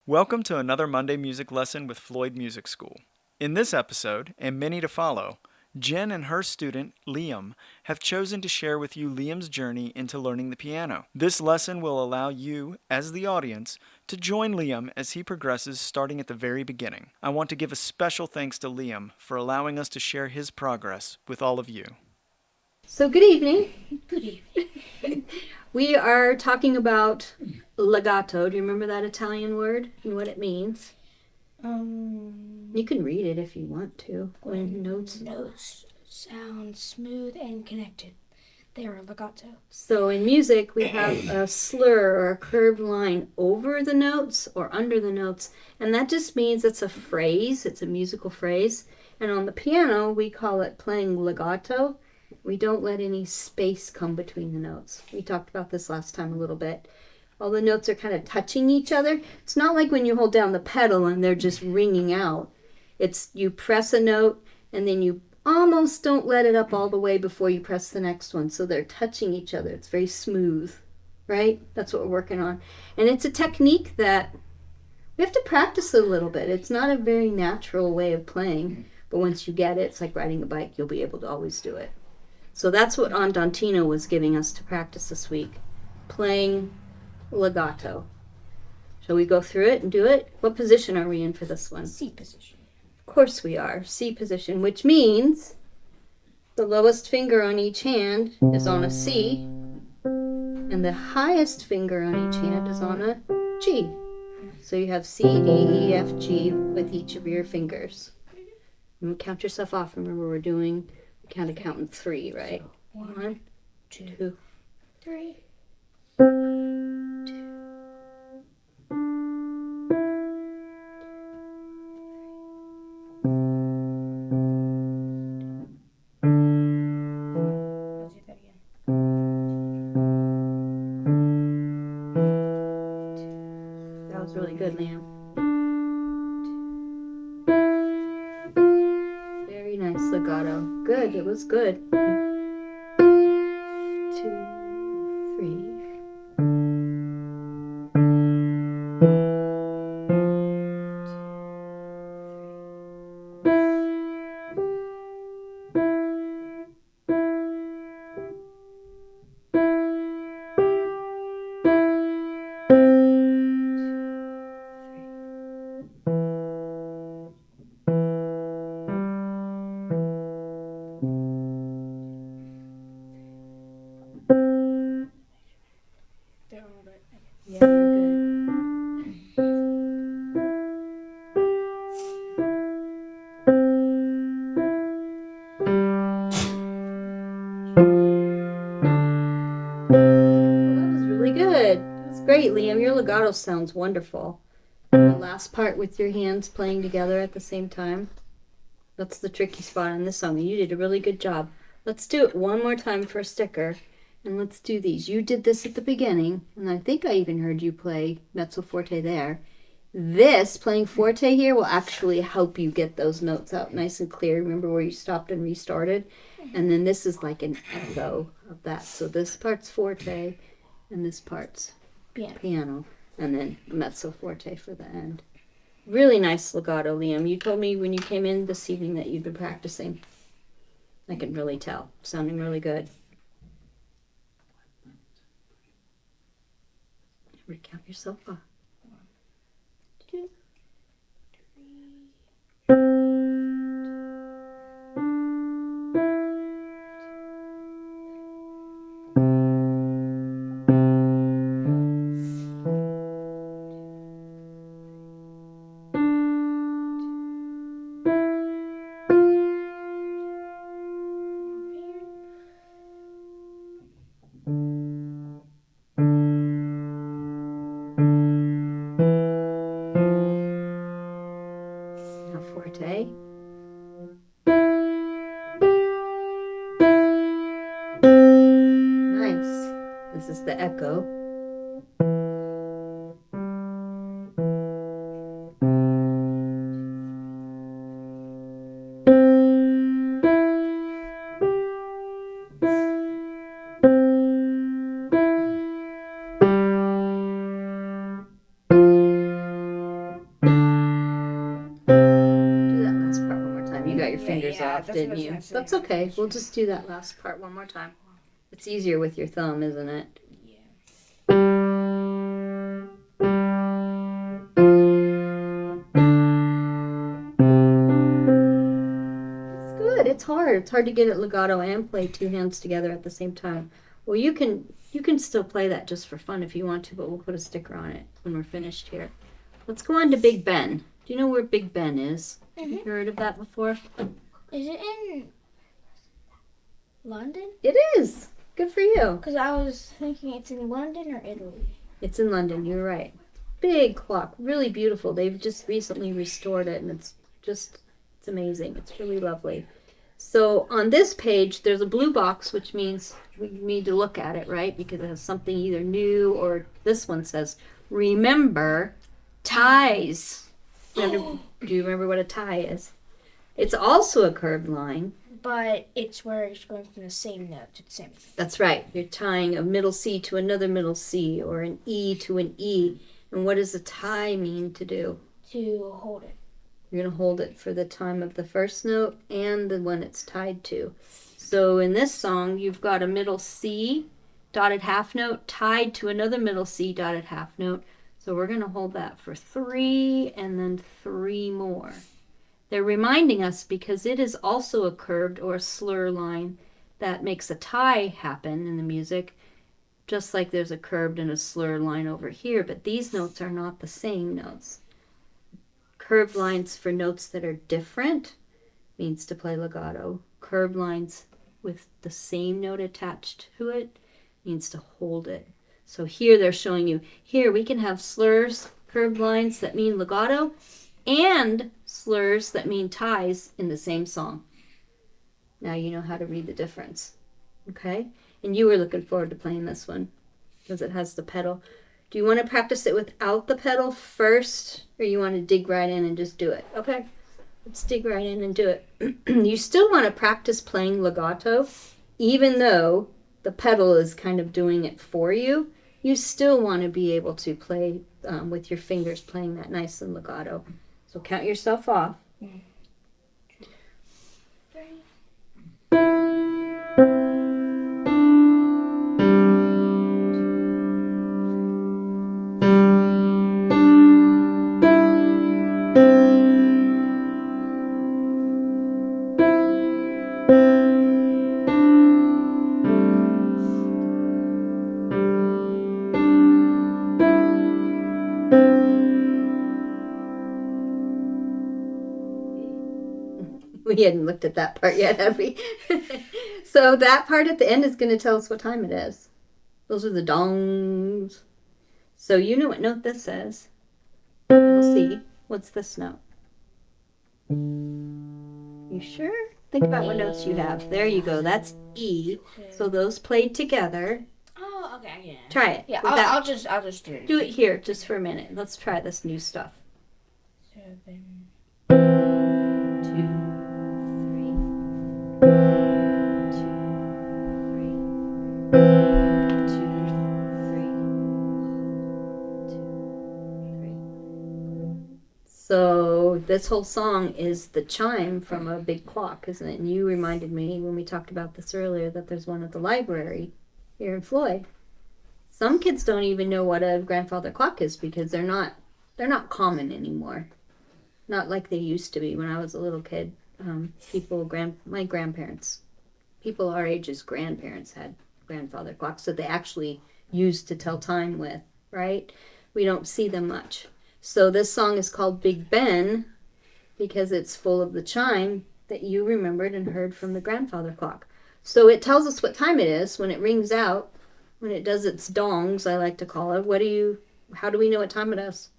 Welcome to another Monday music lesson with Floyd Music School. In this episode, and many to follow, Jen and her student, Liam, have chosen to share with you Liam's journey into learning the piano. This lesson will allow you, as the audience, to join Liam as he progresses starting at the very beginning. I want to give a special thanks to Liam for allowing us to share his progress with all of you. So good evening. Good evening. We are talking about legato. Do you remember that Italian word and what it means? You can read it if you want to. When notes Sound smooth and connected. They are legato. So in music, we have a slur or a curved line over the notes or under the notes, and that just means it's a phrase. It's a musical phrase. And on the piano, we call it playing legato. We don't let any space come between the notes. We talked about this last time a little bit. All the notes are kind of touching each other. It's not like when you hold down the pedal and they're just ringing out. It's you press a note and then you almost don't let it up all the way before you press the next one. So they're touching each other. It's very smooth, right? That's what we're working on. And it's a technique that we have to practice a little bit. It's not a very natural way of playing. But once you get it, it's like riding a bike. You'll be able to always do it. So that's what Andantino was giving us to practice this week, playing legato. Shall we go through it and do it? What position are we in for this one? C position. Of course we are, C position, which means the lowest finger on each hand is on a C, and the highest finger on each hand is on a G. So you have C, D, E, F, G with each of your fingers. And count yourself off. Remember, we're doing counting three, right? So, One, two, 3. Let's do that again. That was really good, Liam. Very nice legato. Good, it was good. 2, 3. They're all right. Yeah, you're good. Well, that was really good. That was great, Liam. Your legato sounds wonderful. The last part with your hands playing together at the same time. That's the tricky spot in this song. You did a really good job. Let's do it one more time for a sticker. And let's do these. You did this at the beginning, and I think I even heard you play mezzo forte there. This, playing forte here, will actually help you get those notes out nice and clear. Remember where you stopped and restarted? And then this is like an echo of that. So this part's forte, and this part's piano. And then mezzo forte for the end. Really nice legato, Liam. You told me when you came in this evening that you'd been practicing. I can really tell. Sounding really good. Count yourself off. 2, 3. Now forte. Nice. This is the echo. your fingers off, didn't you? That's okay. We'll just do that last part one more time. It's easier with your thumb, isn't it? It's good. It's hard. It's hard to get it legato and play two hands together at the same time. Well, you can still play that just for fun if you want to, but we'll put a sticker on it when we're finished here. Let's go on to Big Ben. Do you know where Big Ben is? Have you heard of that before? Is it in London? It is. Good for you. Because I was thinking it's in London or Italy. It's in London. You're right. Big clock. Really beautiful. They've just recently restored it, and it's amazing. It's really lovely. So on this page, there's a blue box, which means we need to look at it, right? Because it has something either new or this one says, remember ties. Do you remember what a tie is? It's also a curved line. But it's where it's going from the same note to the same note. That's right. You're tying a middle C to another middle C or an E to an E. And what does a tie mean to do? To hold it. You're going to hold it for the time of the first note and the one it's tied to. So in this song, you've got a middle C dotted half note tied to another middle C dotted half note. So we're going to hold that for 3 and then 3 more. They're reminding us because it is also a curved or a slur line that makes a tie happen in the music, just like there's a curved and a slur line over here, but these notes are not the same notes. Curved lines for notes that are different means to play legato. Curved lines with the same note attached to it means to hold it. So here they're showing you, here we can have slurs, curved lines that mean legato, and slurs that mean ties in the same song. Now you know how to read the difference. Okay? And you were looking forward to playing this one because it has the pedal. Do you want to practice it without the pedal first, or you want to dig right in and just do it? Okay, let's dig right in and do it. You still want to practice playing legato, even though the pedal is kind of doing it for you. You still want to be able to play with your fingers playing that nice and legato. So count yourself off. 1, 2, 3. We hadn't looked at that part yet, have we? So that part at the end is going to tell us what time it is. Those are the dongs. So you know what note this says. We'll see. What's this note? You sure? Think about what notes you have. There you go. That's E. So those played together. Oh, okay, yeah. Try it. Yeah, without- I'll just do it. do it here just for a minute. Let's try this new stuff. 7. 2, 3. 2, 3. 2, 3. 2, 3. So this whole song is the chime from a big clock, isn't it? And you reminded me when we talked about this earlier that there's one at the library here in Floyd. Some kids don't even know what a grandfather clock is because they're not common anymore. Not like they used to be when I was a little kid. My grandparents, people our age's grandparents had grandfather clocks that they actually used to tell time with, right? We don't see them much. So this song is called Big Ben because it's full of the chime that you remembered and heard from the grandfather clock. So it tells us what time it is when it rings out, when it does its dongs, I like to call it. How do we know what time it is?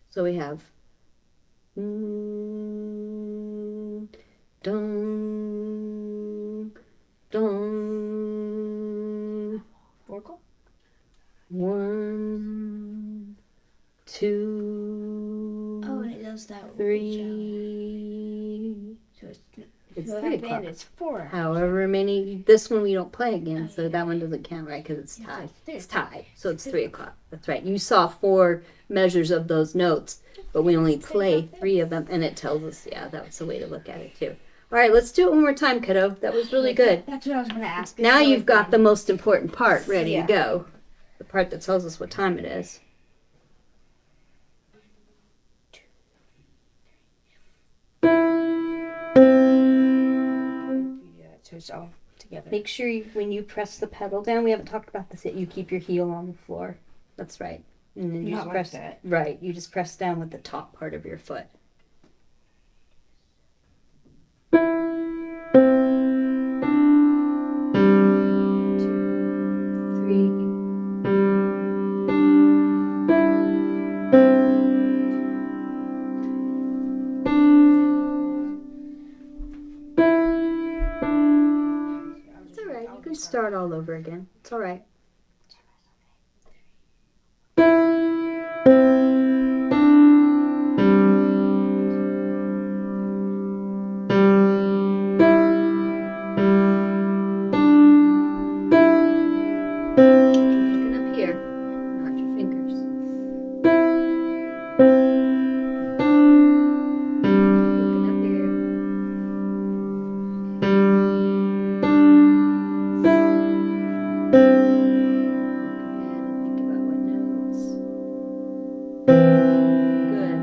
So we have dong, dong. Oracle? 1, 2. Oh, and it does that. 3. So it's It's So 3 at the o'clock. end it's 4 hours. However many, this one we don't play again, so that one doesn't count, right? Because it's Yeah, tied. so It's tied, so it's 3 o'clock. That's right. You saw 4 measures of those notes, but we only play 3 of them, and it tells us, yeah, that was the way to look at it too. All right, let's do it one more time, kiddo. That was really good. That's what I was going to ask. Now you've got the most important part ready Yeah. to go. The part that tells us what time it is. So it's all together. Make sure when you press the pedal down, we haven't talked about this yet, you keep your heel on the floor. That's right. And then you Not just like press that. Right, you just press down with the top part of your foot. Two, three. It's all right. You can start all over again. It's all right. Looking up here, not your fingers. Looking up here. Look ahead and think about what notes. Good.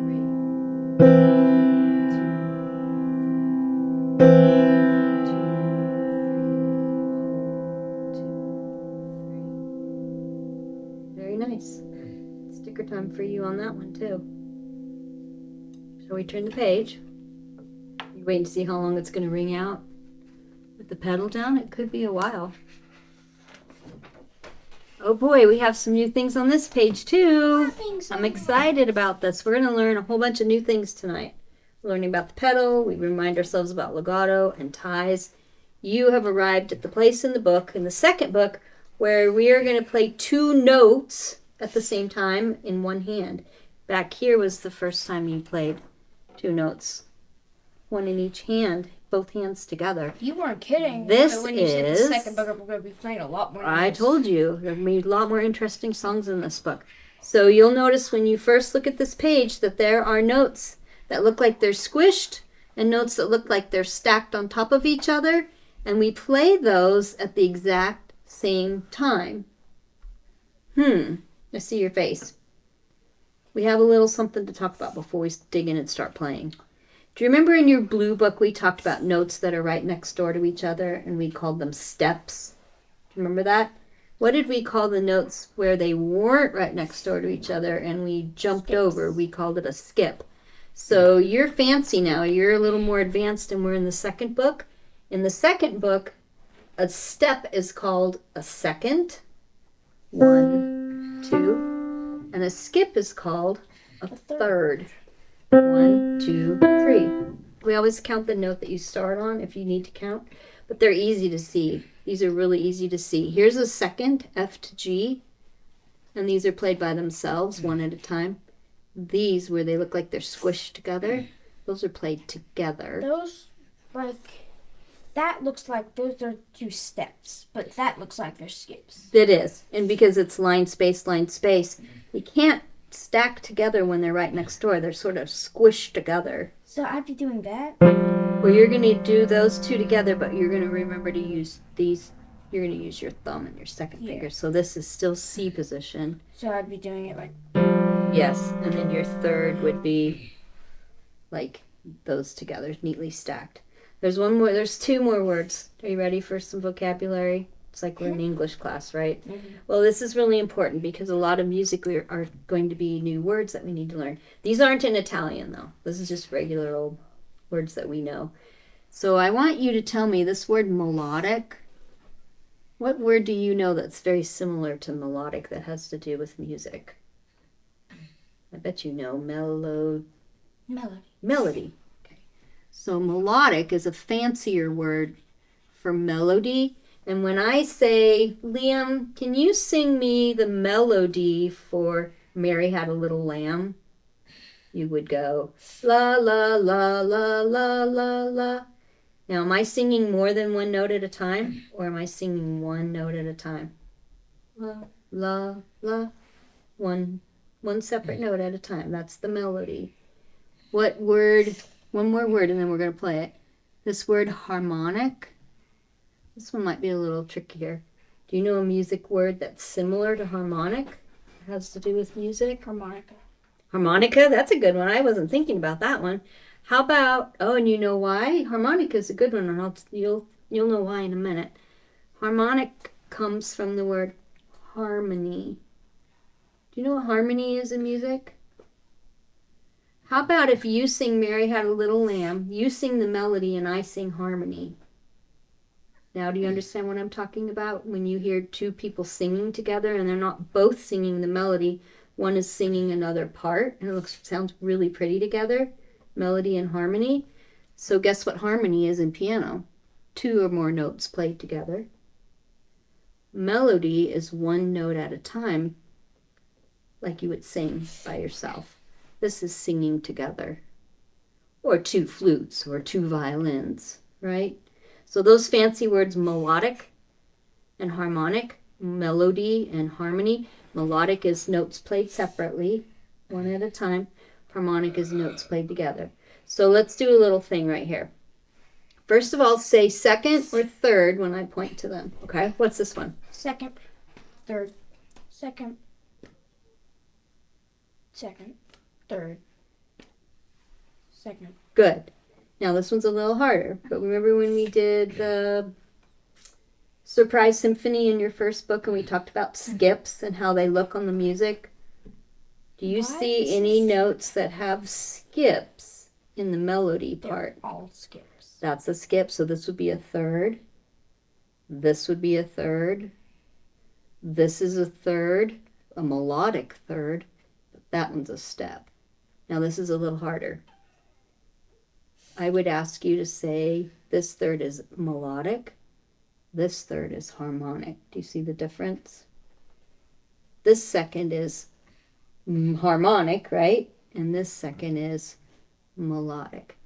3, 2, 1, 2, 3. Very nice. Sticker time for you on that one too. Shall we turn the page? You waiting to see how long it's going to ring out? With the pedal down, it could be a while. Oh boy, we have some new things on this page too. I'm excited about this. We're going to learn a whole bunch of new things tonight. We're learning about the pedal. We remind ourselves about legato and ties. You have arrived at the place in the book, in the second book, where we are going to play 2 notes at the same time in one hand. Back here was the first time you played 2 notes. One in each hand, both hands together. You weren't kidding. This when you said the is- second book, we're going to be playing a lot more. I notes. told you, there are a lot more interesting songs in this book. So you'll notice when you first look at this page that there are notes that look like they're squished and notes that look like they're stacked on top of each other. And we play those at the exact same time. I see your face. We have a little something to talk about before we dig in and start playing. Do you remember in your blue book we talked about notes that are right next door to each other and we called them steps? Do you remember that? What did we call the notes where they weren't right next door to each other and we jumped over? We called it a skip. So you're fancy now. You're a little more advanced and we're in the second book. In the second book, a step is called a second. 1, 2. And a skip is called a third. 1, 2, 3. We always count the note that you start on if you need to count, but they're easy to see. These are really easy to see. Here's a second, F to G, and these are played by themselves, one at a time. These, where they look like they're squished together, those are played together. Those, that looks like those are 2 steps, but that looks like they're skips. It is, and because it's line, space, we can't stack together when they're right next door. They're sort of squished together. So I'd be doing that. Well, you're going to do those 2 together, but you're going to remember to use these. You're going to use your thumb and your second finger. So this is still C position. So I'd be doing it like. Yes, and then your third would be like those together, neatly stacked. There's 2 more words. Are you ready for some vocabulary? It's like we're in English class, right? Mm-hmm. Well, this is really important because a lot of music are going to be new words that we need to learn. These aren't in Italian, though. This is just regular old words that we know. So I want you to tell me this word melodic. What word do you know that's very similar to melodic that has to do with music? I bet you know Melody. melody. Okay. So melodic is a fancier word for melody. And when I say, Liam, can you sing me the melody for Mary Had a Little Lamb? you would go la la la la la la la. Now, am I singing more than one note at a time, or am I singing one note at a time? La la la, one separate note at a time. That's the melody. What word? One more word, and then we're gonna play it. This word harmonic. This one might be a little trickier. Do you know a music word that's similar to harmonic? It has to do with music. Harmonica. Harmonica, that's a good one. I wasn't thinking about that one. How about, oh, and you know why? Harmonica is a good one, and you'll know why in a minute. Harmonic comes from the word harmony. Do you know what harmony is in music? How about if you sing Mary Had a Little Lamb, you sing the melody, and I sing harmony? Now, do you understand what I'm talking about? When you hear two people singing together and they're not both singing the melody, one is singing another part, and it sounds really pretty together, melody and harmony. So guess what harmony is in piano? Two or more notes played together. Melody is one note at a time, like you would sing by yourself. This is singing together. Or two flutes or two violins, right? So those fancy words, melodic and harmonic, melody and harmony. Melodic is notes played separately, one at a time. Harmonic is notes played together. So let's do a little thing right here. First of all, say second or third when I point to them. Okay, what's this one? Second, third, second, second, third, second. Good. Now this one's a little harder, but remember when we did the Surprise Symphony in your first book and we talked about skips and how they look on the music? Do you see any notes that have skips in the melody part? They're all skips. That's a skip, so this would be a third. This would be a third. This is a third, a melodic third. But that one's a step. Now this is a little harder. I would ask you to say this third is melodic, this third is harmonic. Do you see the difference? This second is harmonic, right? And this second is melodic.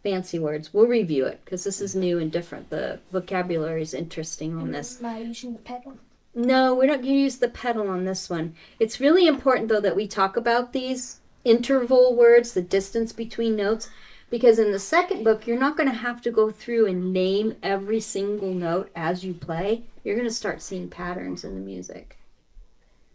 Fancy words. We'll review it because this is new and different. The vocabulary is interesting on this. Am I using the pedal? No, we're not going to use the pedal on this one. It's really important, though, that we talk about these interval words, the distance between notes. Because in the second book, you're not going to have to go through and name every single note as you play. You're going to start seeing patterns in the music.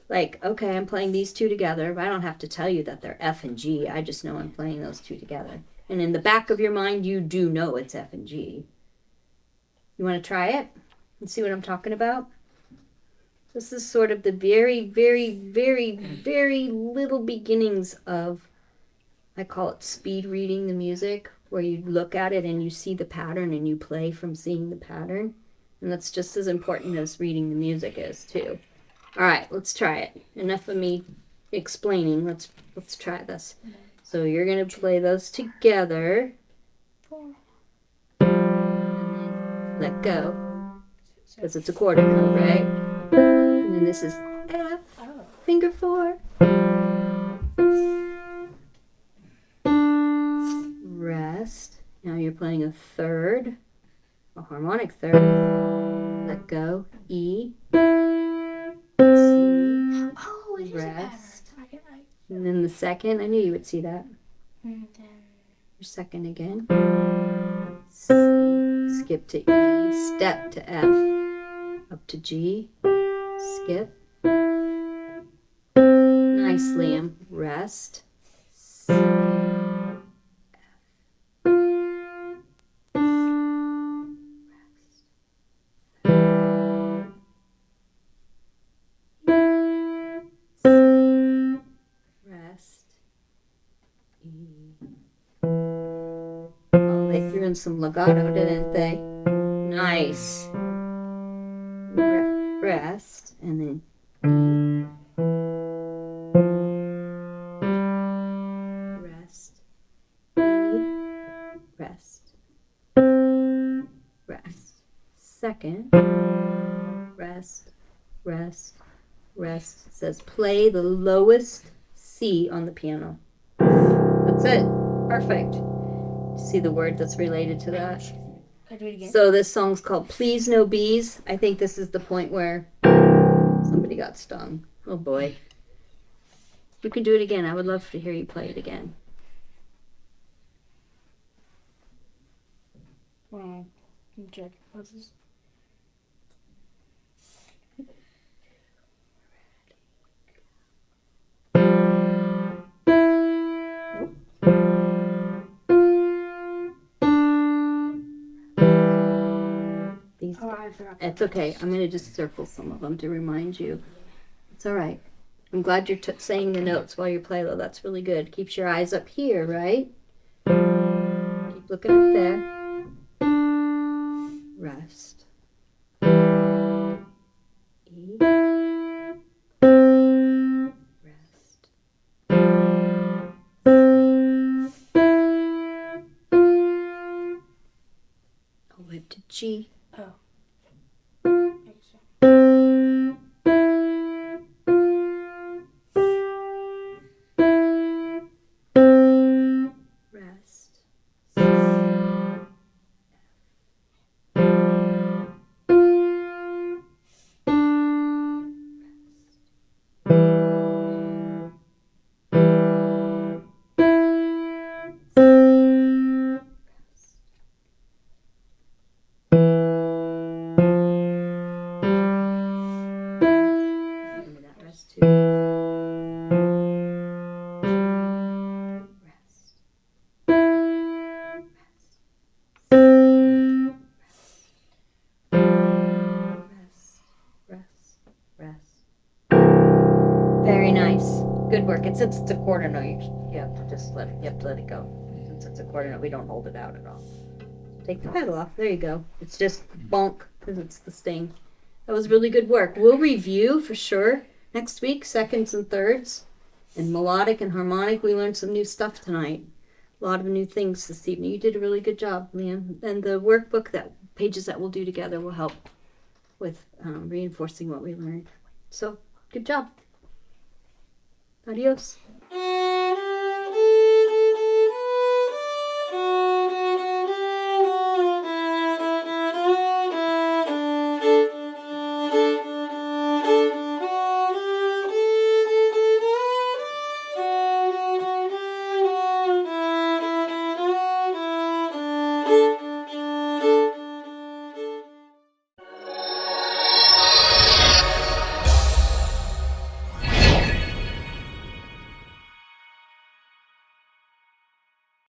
Like, okay, I'm playing these two together, but I don't have to tell you that they're F and G. I just know I'm playing those two together. And in the back of your mind, you do know it's F and G. You want to try it and see what I'm talking about? This is sort of the very, very, very, very little beginnings of, I call it speed reading the music, where you look at it and you see the pattern and you play from seeing the pattern. And that's just as important as reading the music is, too. All right, let's try it. Enough of me explaining. Let's try this. So you're going to play those together. And then let go. Because it's a quarter note, right? And then this is F, finger 4. Rest. Now you're playing a third, a harmonic third. Let go. E. C. Oh, it is Rest. a pattern. And then the second, I knew you would see that. And then Your second again. C. Skip to E. Step to F. Up to G. Skip. Nice, Liam. Rest. They threw in some legato, didn't they? Nice. Rest, and then rest. Rest. Rest. Second. Rest. Rest. Rest. It says play the lowest C on the piano. That's it. Perfect. See the word that's related to that. Can I do it again? So this song's called Please No Bees. I think this is the point where somebody got stung. Oh boy. You can do it again. I would love to hear you play it again. Check. What's this? These. Oh, I forgot. It's okay. I'm going to just circle some of them to remind you. It's all right. I'm glad you're saying the notes while you play, though. That's really good. Keeps your eyes up here, right? Keep looking up there. Rest. E. Rest. Oh, up to G. Oh. Rest. Give me that rest too. Rest. Rest. Very nice. Good work. And since it's a quarter note, you have to just let it go. Since it's a quarter note, we don't hold it out at all. Take the pedal off. There you go. It's just bonk because it's the sting. That was really good work. We'll review for sure next week, seconds and thirds. And melodic and harmonic, we learned some new stuff tonight. A lot of new things this evening. You did a really good job, Liam. And the workbook, that pages that we'll do together will help with reinforcing what we learned. So, good job. Adios.